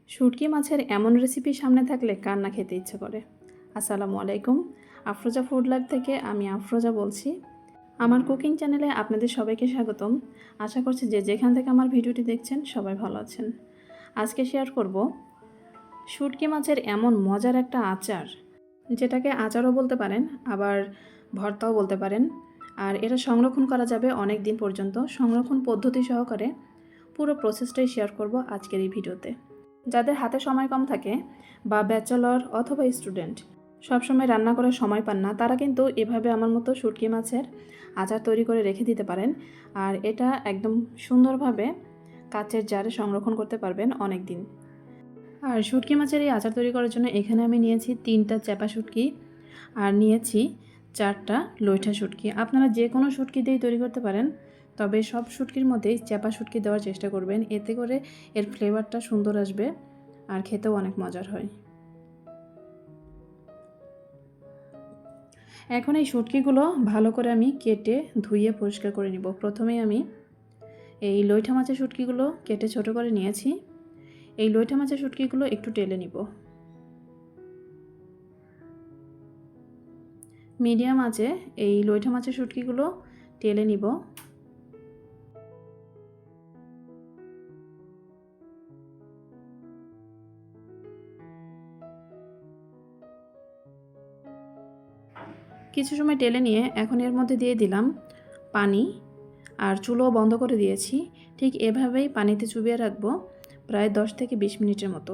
শুটকি মাছের এমন রেসিপি সামনে থাকলে কার না খেতে ইচ্ছে করে। আসসালামু আলাইকুম, আফরোজা ফুড লাইভ থেকে আমি আফরোজা বলছি। আমার কুকিং চ্যানেলে আপনাদের সবাইকে স্বাগতম। আশা করছি যে যেখান থেকে আমার ভিডিওটি দেখছেন সবাই ভালো আছেন। আজকে শেয়ার করব শুটকি মাছের এমন মজার একটা আচার, যেটাকে আচারও বলতে পারেন আবার ভর্তাও বলতে পারেন। আর এটা সংরক্ষণ করা যাবে অনেক দিন পর্যন্ত। সংরক্ষণ পদ্ধতি সহকারে পুরো প্রসেসটাই শেয়ার করব আজকের এই ভিডিওতে। যাদের হাতে সময় কম থাকে বা ব্যাচেলর অথবা স্টুডেন্ট সবসময় রান্না করার সময় পান না, তারা কিন্তু এভাবে আমার মতো শুটকি মাছের আচার তৈরি করে রেখে দিতে পারেন। আর এটা একদম সুন্দরভাবে কাচের জারে সংরক্ষণ করতে পারবেন অনেক দিন। আর শুটকি মাছের এই আচার তৈরি করার জন্য এখানে আমি নিয়েছি 3টা চ্যাপা শুটকি আর নিয়েছি 4টা লইঠা শুটকি। আপনারা যে কোনো শুটকি দিয়েই তৈরি করতে পারেন, তবে সব শুটকির মধ্যেই চ্যাপা শুটকি দেওয়ার চেষ্টা করবেন, এতে করে এর ফ্লেভারটা সুন্দর আসবে আর খেতেও অনেক মজার হয়। এখন এই শুটকিগুলো ভালো করে আমি কেটে ধুয়ে পরিষ্কার করে নিব। প্রথমেই আমি এই লইঠা মাছের শুটকিগুলো কেটে ছোট করে নিয়েছি। এই লইঠা মাছের শুটকিগুলো একটু টেলে নিব। মিডিয়াম আঁচে এই লইঠা মাছের শুটকিগুলো টেলে নিব। কিছু সময় টেলে নিয়ে এখন এর মধ্যে দিয়ে দিলাম পানি, আর চুলো বন্ধ করে দিয়েছি। ঠিক এভাবেই পানিতে চুবিয়ে রাখবো প্রায় 10 থেকে 20 মিনিটের মতো।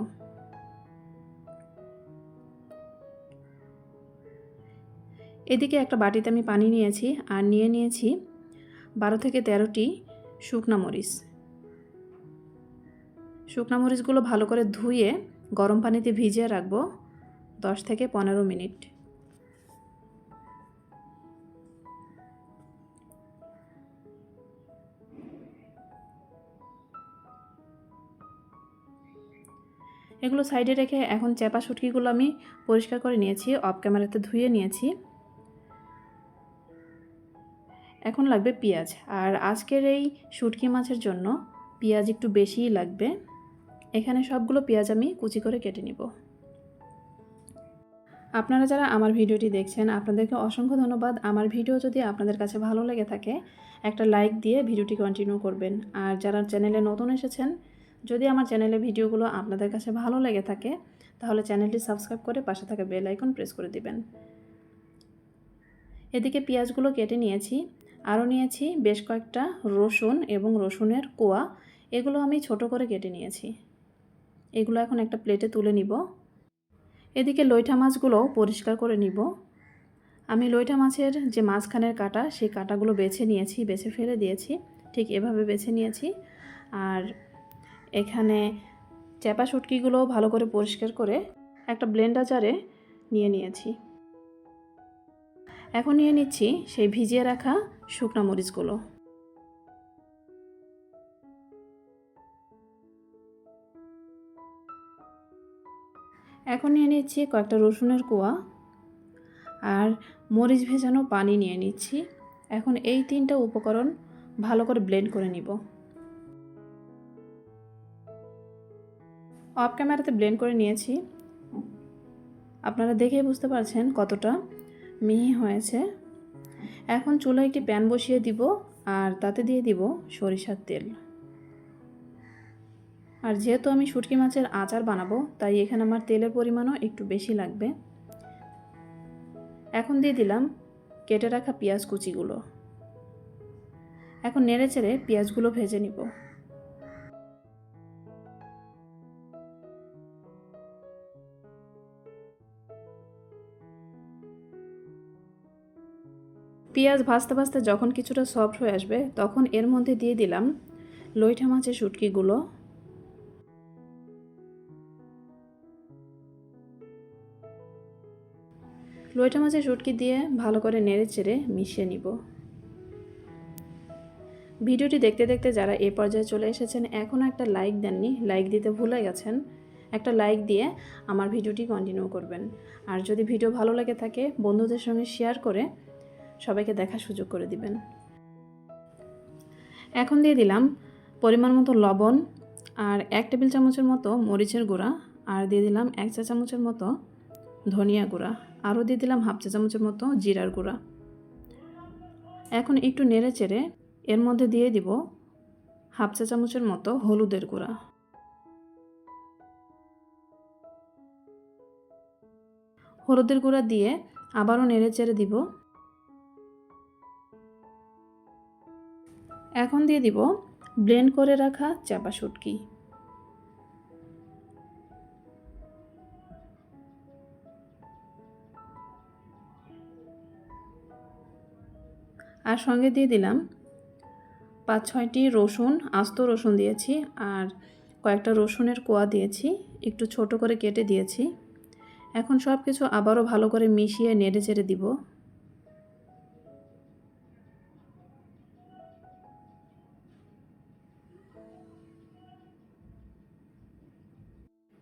এদিকে একটা বাটিতে আমি পানি নিয়েছি আর নিয়ে নিয়েছি 12 থেকে 13টি শুকনা মরিচ। শুকনা মরিচগুলো ভালো করে ধুয়ে গরম পানিতে ভিজিয়ে রাখবো 10 থেকে 15 মিনিট। এগুলো সাইডে রেখে এখন চ্যাপা শুটকিগুলো আমি পরিষ্কার করে নিয়েছি, অফ ক্যামেরাতে ধুয়ে নিয়েছি। এখন লাগবে পেঁয়াজ, আর আজকের এই শুটকি মাছের জন্য পেঁয়াজ একটু বেশিই লাগবে। এখানে সবগুলো পেঁয়াজ আমি কুচি করে কেটে নিব। আপনারা যারা আমার ভিডিওটি দেখছেন আপনাদেরকে অসংখ্য ধন্যবাদ। আমার ভিডিও যদি আপনাদের কাছে ভালো লেগে থাকে একটা লাইক দিয়ে ভিডিওটি কন্টিনিউ করবেন। আর যারা চ্যানেলে নতুন এসেছেন, যদি আমার চ্যানেলের ভিডিওগুলো আপনাদের কাছে ভালো লেগে থাকে তাহলে চ্যানেলটি সাবস্ক্রাইব করে পাশে থাকা বেল আইকন প্রেস করে দিবেন। এদিকে পেঁয়াজগুলো কেটে নিয়েছি, আরও নিয়েছি বেশ কয়েকটা রসুন এবং রসুনের কোয়া। এগুলো আমি ছোট করে কেটে নিয়েছি। এগুলো এখন একটা প্লেটে তুলে নিব। এদিকে লইঠা মাছগুলোও পরিষ্কার করে নিব। আমি লইঠা মাছের যে মাঝখানের কাঁটা, সেই কাঁটাগুলো বেছে নিয়েছি, বেছে ফেলে দিয়েছি। ঠিক এভাবে বেছে নিয়েছি। আর এখানে চ্যাপা শুটকিগুলোও ভালো করে পরিষ্কার করে একটা ব্লেন্ডার জারে নিয়ে নিয়েছি। এখন নিয়ে নিচ্ছি সেই ভিজিয়ে রাখা শুকনা মরিচগুলো। এখন নিয়ে নিচ্ছি কয়েকটা রসুনের কোয়া আর মরিচ ভেজানো পানি নিয়ে নিচ্ছি। এখন এই 3টা উপকরণ ভালো করে ব্লেন্ড করে নিব। অফ ক্যামেরাতে ব্লেন্ড করে নিয়েছি, আপনারা দেখেই বুঝতে পারছেন কতটা মিহি হয়েছে। এখন চুলায় একটি প্যান বসিয়ে দিব আর তাতে দিয়ে দিব সরিষার তেল। আর যেহেতু আমি শুটকি মাছের আচার বানাবো, তাই এখানে আমার তেলের পরিমাণও একটু বেশি লাগবে। এখন দিয়ে দিলাম কেটে রাখা পেঁয়াজ কুচিগুলো। এখন নেড়ে চেড়ে পেঁয়াজগুলো ভেজে নিব। পেঁয়াজ ভাজতে ভাজতে যখন কিছুটা সফট হয়ে আসবে তখন এর মধ্যে দিয়ে দিলাম লইঠা মাছের শুটকিগুলো। লইঠা মাছের শুটকি দিয়ে ভালো করে নেড়ে চেড়ে মিশিয়ে নিব। ভিডিওটি দেখতে দেখতে যারা এই পর্যায়ে চলে এসেছেন এখনও একটা লাইক দেননি, লাইক দিতে ভুলে গেছেন, একটা লাইক দিয়ে আমার ভিডিওটি কন্টিনিউ করবেন। আর যদি ভিডিও ভালো লেগে থাকে বন্ধুদের সঙ্গে শেয়ার করে সবাইকে দেখার সুযোগ করে দিবেন। এখন দিয়ে দিলাম পরিমাণ মতো লবণ আর 1 টেবিল চামচের মতো মরিচের গুঁড়া, আর দিয়ে দিলাম 1 চা চামচের মতো ধনিয়া গুঁড়া, আরও দিয়ে দিলাম হাফ চা চামচের মতো জিরার গুঁড়া। এখন একটু নেড়ে চেড়ে এর মধ্যে দিয়ে দিব হাফ চা চামচের মতো হলুদের গুঁড়া। হলুদের গুঁড়া দিয়ে আবারও নেড়ে চেড়ে দিব। এখন দিয়ে দিব ব্লেন্ড করে রাখা চাপা শুটকি। আর সঙ্গে দিয়ে দিলাম 5-6টি রসুন, আস্ত রসুন দিয়েছি, আর কয়েকটা রসুনের কোয়া দিয়েছি, একটু ছোট করে কেটে দিয়েছি। এখন সব কিছু আবারও ভালো করে মিশিয়ে নেড়ে চেড়ে দিব।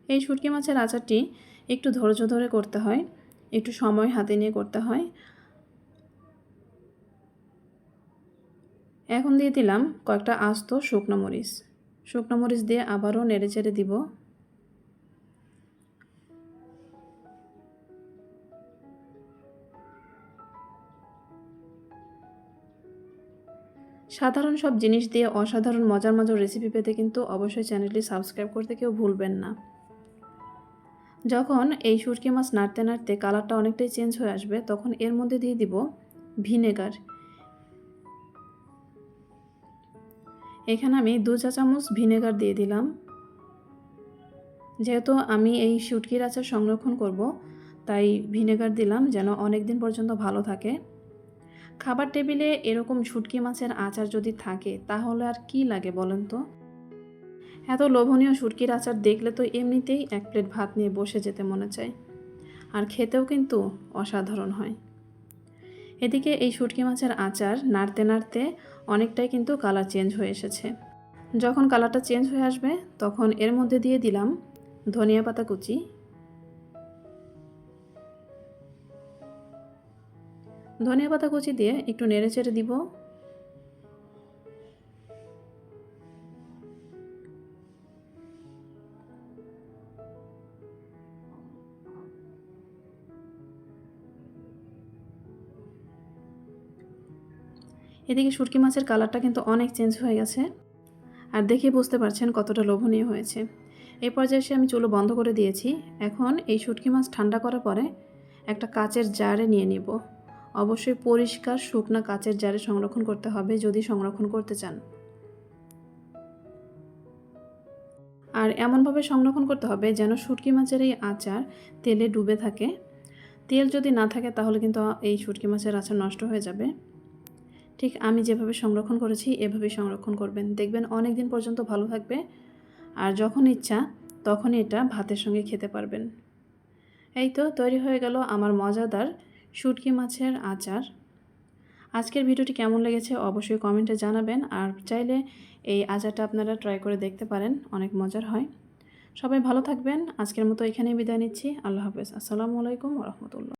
এই শুটকি মাছের আচারটি একটু ধৈর্য ধরে করতে হয়, একটু সময় হাতে নিয়ে করতে হয়। এখন দিয়ে দিলাম কয়েকটা আস্ত শুকনো মরিচ। শুকনো মরিচ দিয়ে আবারও নেড়ে চেড়ে দিব। সাধারণ সব জিনিস দিয়ে অসাধারণ মজার মজার রেসিপি পেতে কিন্তু অবশ্যই চ্যানেলটি সাবস্ক্রাইব করতে কেউ ভুলবেন না। যখন এই শুটকি মাছ নাড়তে নাড়তে কালারটা অনেকটাই চেঞ্জ হয়ে আসবে, তখন এর মধ্যে দিয়ে দিব ভিনেগার। এখানে আমি 2 চা চামচ ভিনেগার দিয়ে দিলাম। যেহেতু আমি এই শুটকির আচার সংরক্ষণ করব, তাই ভিনেগার দিলাম যেন অনেক দিন পর্যন্ত ভালো থাকে। খাবার টেবিলে এরকম শুটকি মাছের আচার যদি থাকে তাহলে আর কি লাগে বলেন তো। এত লোভনীয় শুটকির আচার দেখলে তো এমনিতেই 1 প্লেট ভাত নিয়ে বসে যেতে মনে চায়, আর খেতেও কিন্তু অসাধারণ হয়। এদিকে এই শুটকি মাছের আচার নাড়তে নাড়তে অনেকটাই কিন্তু কালার চেঞ্জ হয়ে এসেছে। যখন কালারটা চেঞ্জ হয়ে আসবে তখন এর মধ্যে দিয়ে দিলাম ধনিয়া পাতা কুচি। ধনিয়া পাতা কুচি দিয়ে একটু নেড়ে চেড়ে দিব। এদিকে শুটকি মাছের কালারটা কিন্তু অনেক চেঞ্জ হয়ে গেছে, আর দেখে বুঝতে পারছেন কতটা লোভনীয় হয়েছে। এই পর্যায়ে এসে আমি চুলো বন্ধ করে দিয়েছি। এখন এই শুটকি মাছ ঠান্ডা করার পরে একটা কাচের জারে নিয়ে নিব। অবশ্যই পরিষ্কার শুকনা কাচের জারে সংরক্ষণ করতে হবে যদি সংরক্ষণ করতে চান। আর এমনভাবে সংরক্ষণ করতে হবে যেন শুটকি মাছের এই আচার তেলে ডুবে থাকে। তেল যদি না থাকে তাহলে কিন্তু এই শুটকি মাছের আচার নষ্ট হয়ে যাবে। ঠিক আমি যেভাবে সংরক্ষণ করেছি এভাবেই সংরক্ষণ করবেন, দেখবেন অনেক দিন পর্যন্ত ভালো থাকবে। আর যখন ইচ্ছা তখনই এটা ভাতের সঙ্গে খেতে পারবেন। এই তো তৈরি হয়ে গেল আমার মজাদার শুটকি মাছের আচার। আজকের ভিডিওটি কেমন লেগেছে অবশ্যই কমেন্টে জানাবেন, আর চাইলে এই আচারটা আপনারা ট্রাই করে দেখতে পারেন, অনেক মজার হয়। সবাই ভালো থাকবেন। আজকের মতো এখানেই বিদায় নিচ্ছি। আল্লাহ হাফেজ। আসসালামু আলাইকুম ওয়া রাহমাতুল্লাহ।